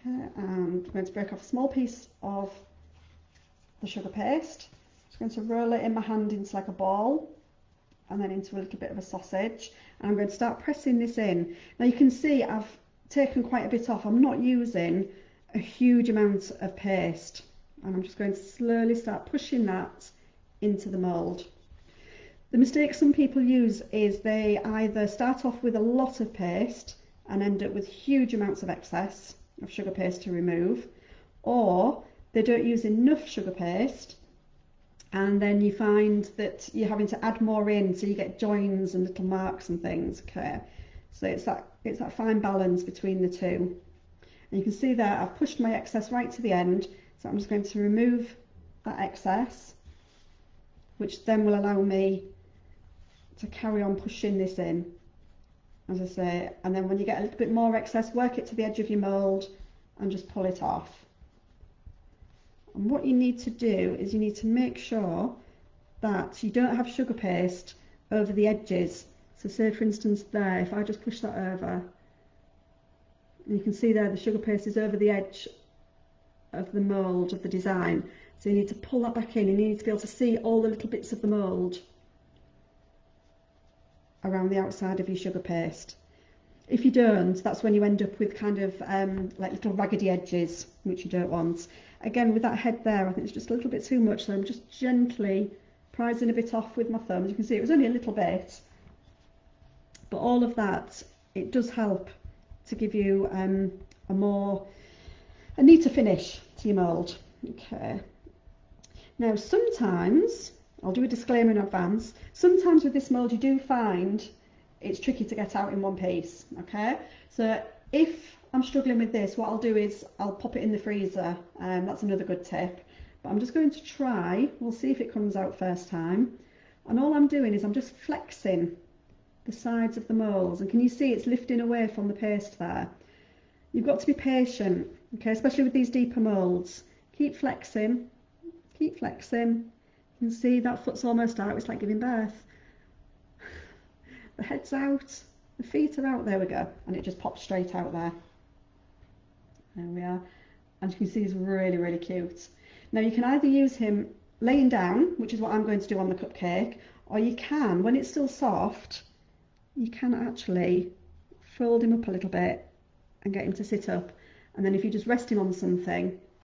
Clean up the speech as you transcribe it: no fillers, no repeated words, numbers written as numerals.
Okay, and I'm going to break off a small piece of the sugar paste. I'm just going to roll it in my hand into like a ball and then into a little bit of a sausage. And I'm going to start pressing this in. Now you can see I've taken quite a bit off. I'm not using a huge amount of paste. And I'm just going to slowly start pushing that into the mould. The mistake some people use is they either start off with a lot of paste and end up with huge amounts of excess of sugar paste to remove, or they don't use enough sugar paste and then you find that you're having to add more in, so you get joins and little marks and things. Okay, so it's that fine balance between the two. And you can see there I've pushed my excess right to the end, so I'm just going to remove that excess, which then will allow me to carry on pushing this in, as I say. And then when you get a little bit more excess, work it to the edge of your mould and just pull it off. And what you need to do is you need to make sure that you don't have sugar paste over the edges. So say for instance there, if I just push that over, you can see there the sugar paste is over the edge of the mould, of the design. So you need to pull that back in and you need to be able to see all the little bits of the mould around the outside of your sugar paste. If you don't, that's when you end up with kind of like little raggedy edges, which you don't want. Again, with that head there, I think it's just a little bit too much, so I'm just gently prising a bit off with my thumb. As you can see, it was only a little bit, but all of that, it does help to give you a neater finish to your mould. Okay. Now, sometimes, I'll do a disclaimer in advance, sometimes with this mould you do find it's tricky to get out in one piece, okay? So if I'm struggling with this, what I'll do is I'll pop it in the freezer, that's another good tip. But I'm just going to try, we'll see if it comes out first time. And all I'm doing is I'm just flexing the sides of the moulds, and can you see it's lifting away from the paste there? You've got to be patient, okay, especially with these deeper moulds. Keep flexing, keep flexing. You can see that foot's almost out, it's like giving birth. The head's out, the feet are out, there we go, and it just pops straight out there. There we are, and you can see he's really, really cute. Now you can either use him laying down, which is what I'm going to do on the cupcake, or you can, when it's still soft, you can actually fold him up a little bit and get him to sit up, and then if you just rest him on something,